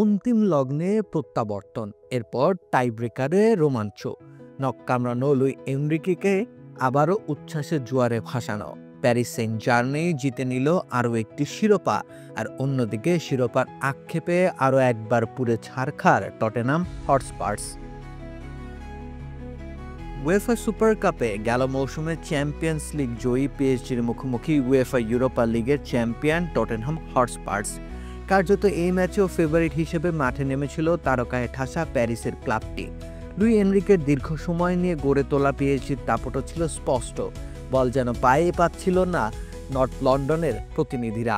অন্তিম লগ্নে প্রত্যাবর্তন, এরপর টাই ব্রেকারে রোমাঞ্চ। নক কামড়ানো লুই এনরিকেকে আবারও উচ্ছ্বাসের জোয়ারে ভাসানো। প্যারিস সেন্ট জার্মেই জিতে নিল আরও একটি শিরোপা, আর অন্যদিকে শিরোপার আক্ষেপে আরও একবার পুড়ে ছারখার টটেনহাম হটস্পার্স। উয়েফা সুপার কাপে গেল মৌসুমে চ্যাম্পিয়ন্স লিগ জয়ী পিএসজির মুখোমুখি উয়েফা ইউরোপা লিগের চ্যাম্পিয়ন টটেনহাম হটস্পার্স। কার্যত এই ম্যাচেও ফেভারিট হিসেবে মাঠে নেমেছিল তারকায় ঠাসা প্যারিসের ক্লাবটি। লুই এনরিকের দীর্ঘ সময় নিয়ে গড়ে তোলা পিএসজির দাপটও ছিল স্পষ্ট, বল যেন পায়ে পাচ্ছিল না নর্থ লন্ডনের প্রতিনিধিরা।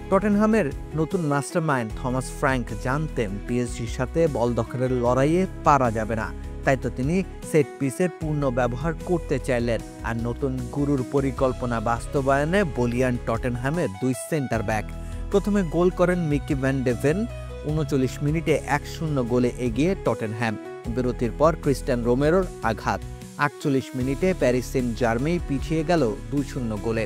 টটেনহামের নতুন মাস্টারমাইন্ড থমাস ফ্র্যাঙ্ক জানতেন পিএসজির সাথে বল দখলের লড়াইয়ে পারা যাবে না, তাই তো তিনি সেট পিসের পূর্ণ ব্যবহার করতে চাইলেন। আর নতুন গুরুর পরিকল্পনা বাস্তবায়নে বলিয়ান টটেনহামের দুই সেন্টার ব্যাক। প্রথমে গোল করেন মিকি ভ্যান ডেভেন, ৩৯ মিনিটে ১-০ গোলে এগিয়ে টটেনহ্যাম। বিরতির পর ক্রিস্টিয়ান রোমেরোর আঘাত, ৪৮ মিনিটে প্যারিস সেন্ট জার্মেই পিছিয়ে গেল ২-০ গোলে।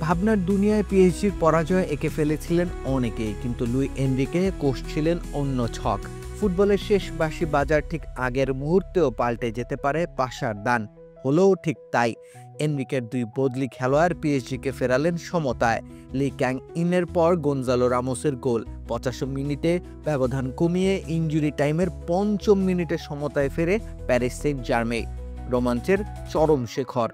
ভাবনার দুনিয়ায় পিএসজির পরাজয় এঁকে ফেলেছিলেন অনেকেই, কিন্তু লুই এনরিকে কষছিলেন অন্য ছক। ফুটবলের শেষ বাঁশি বাজার ঠিক আগের মুহূর্তেও পাল্টে যেতে পারে পাশার দান। হলেও ঠিক তাই, এনরিকের দুই বদলি খেলোয়াড় পিএসজিকে ফেরালেন সমতায়। লি ক্যাং ইনের পর গঞ্জালো রামোসের গোল, ৮৫ মিনিটে ব্যবধান কমিয়ে ইনজুরি টাইমের ৫ম মিনিটে সমতায় ফেরে প্যারিস সেন্ট জার্মেই। রোমাঞ্চের চরম শেখর।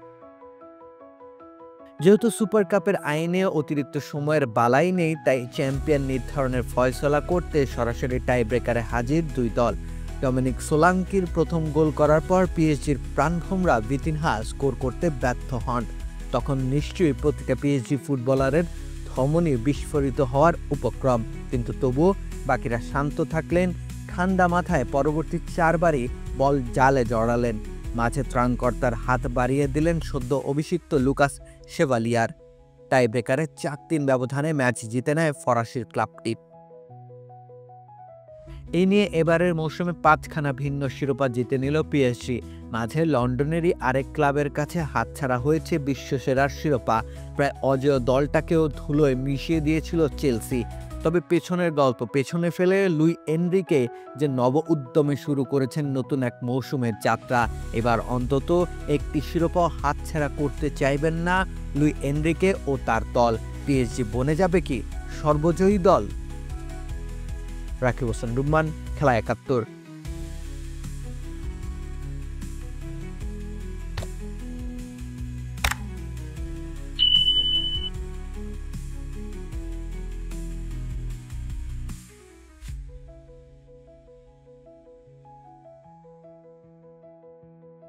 যেহেতু সুপার কাপের আইনে অতিরিক্ত সময়ের বালাই নেই, তাই চ্যাম্পিয়ন নির্ধারণের ফয়সলা করতে সরাসরি টাই ব্রেকারে হাজির দুই দল। ডমিনিক সোলাঙ্কির প্রথম গোল করার পর পিএসজির প্রাণভোমরা ভিতিনহা স্কোর করতে ব্যর্থ হন। তখন নিশ্চয়ই প্রতিটা পিএসজি ফুটবলারের ধমনী বিস্ফোরিত হওয়ার উপক্রম, কিন্তু তবুও বাকিরা শান্ত থাকলেন। ঠান্ডা মাথায় পরবর্তী ৪ বারই বল জালে জড়ালেন। মাঝে ত্রাণকর্তার হাত বাড়িয়ে দিলেন সদ্য অভিষিক্ত লুকাস শেভালিয়ার। টাই ব্রেকারে ৪-৩ ব্যবধানে ম্যাচ জিতে নেয় ফরাসির ক্লাবটি। এই নিয়ে এবারের মৌসুমে ৫খানা ভিন্ন শিরোপা জিতে নিল পিএসজি। মাঝে লন্ডনেরই আরেক ক্লাবের কাছে হাতছাড়া হয়েছে বিশ্বসেরার শিরোপা। প্রায় অজেয় দলটাকেও ধুলোয় মিশিয়ে দিয়েছিল চেলসি। তবে পেছনের গল্প পেছনে ফেলে লুই এনরিকে যে নব উদ্যমে শুরু করেছেন নতুন এক মৌসুমের যাত্রা। এবার অন্তত একটি শিরোপা হাতছাড়া করতে চাইবেন না লুই এনরিকে ও তার দল। পিএসজি বনে যাবে কি সর্বজয়ী দল? রাকিব হোসেন রুম্মান, খেলা ৭১।